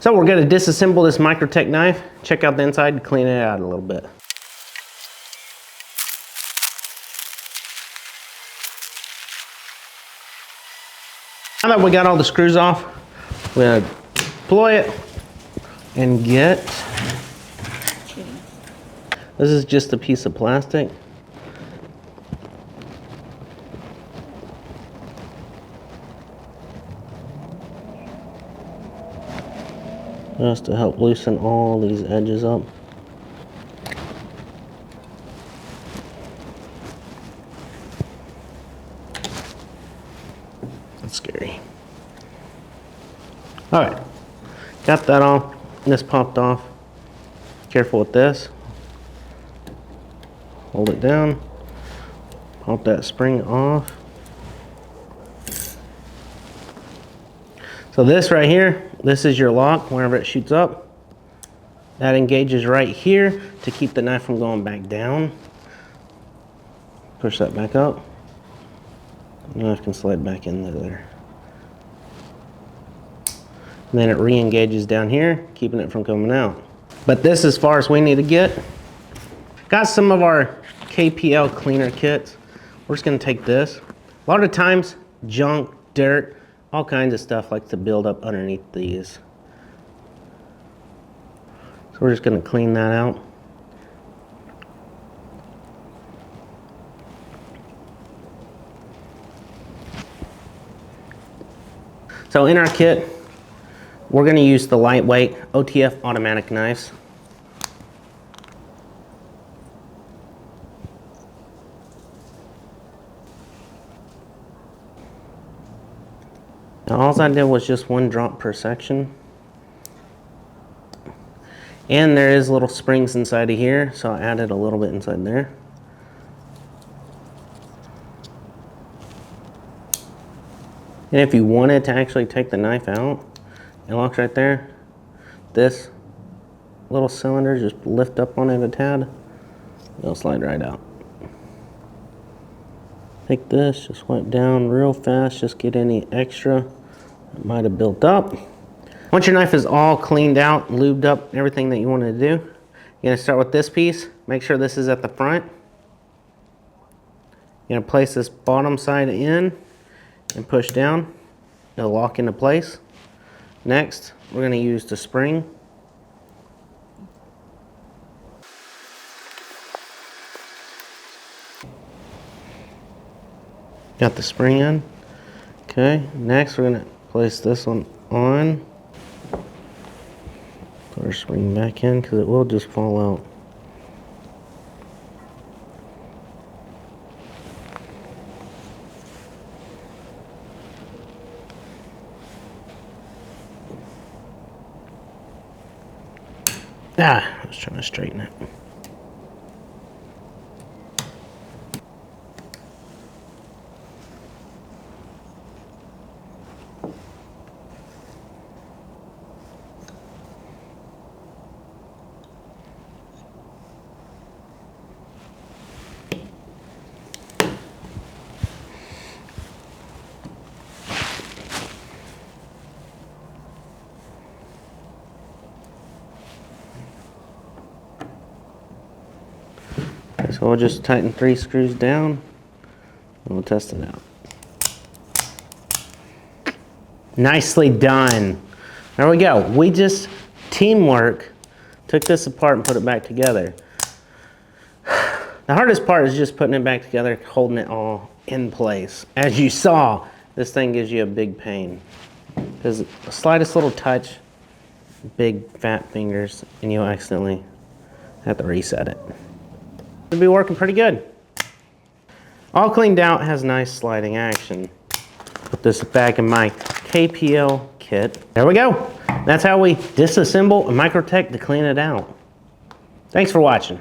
So we're going to disassemble this Microtech knife, check out the inside, and clean it out a little bit. Now that we got all the screws off, we're going to deploy it and get, this is just a piece of plastic. Just to help loosen all these edges up. That's scary. All right, got that off. This popped off. Careful with this. Hold it down. Pop that spring off. So this right here, this is your lock whenever it shoots up. That engages right here to keep the knife from going back down. Push that back up. The knife can slide back into there. And then it re-engages down here, keeping it from coming out. But this is as far as we need to get. Got some of our CPL Cleaner Kits. We're just gonna take this. A lot of times, junk, dirt, all kinds of stuff likes to build up underneath these. So we're just gonna clean that out. So in our kit, we're gonna use the lightweight OTF automatic knives. Now all I did was just one drop per section. And there is little springs inside of here, so I added a little bit inside there. And if you wanted to actually take the knife out, it locks right there. This little cylinder, just lift up on it a tad, it'll slide right out. Take this, just wipe down real fast, just get any extra that might have built up. Once your knife is all cleaned out, lubed up, everything that you want to do, you're going to start with this piece. Make sure this is at the front. You're going to place this bottom side in and push down. It'll lock into place. Next, we're going to use the spring. Got the spring in. Okay, next we're going to place this one on. Put our spring back in because it will just fall out. I was trying to straighten it. So we'll just tighten 3 screws down and we'll test it out. Nicely done. There we go. We just, teamwork, took this apart and put it back together. The hardest part is just putting it back together, holding it all in place. As you saw, this thing gives you a big pain. Because the slightest little touch, big fat fingers, and you'll accidentally have to reset it. It'll be working pretty good. All cleaned out, has nice sliding action. Put this back in my CPL kit. There we go. That's how we disassemble a Microtech to clean it out. Thanks for watching.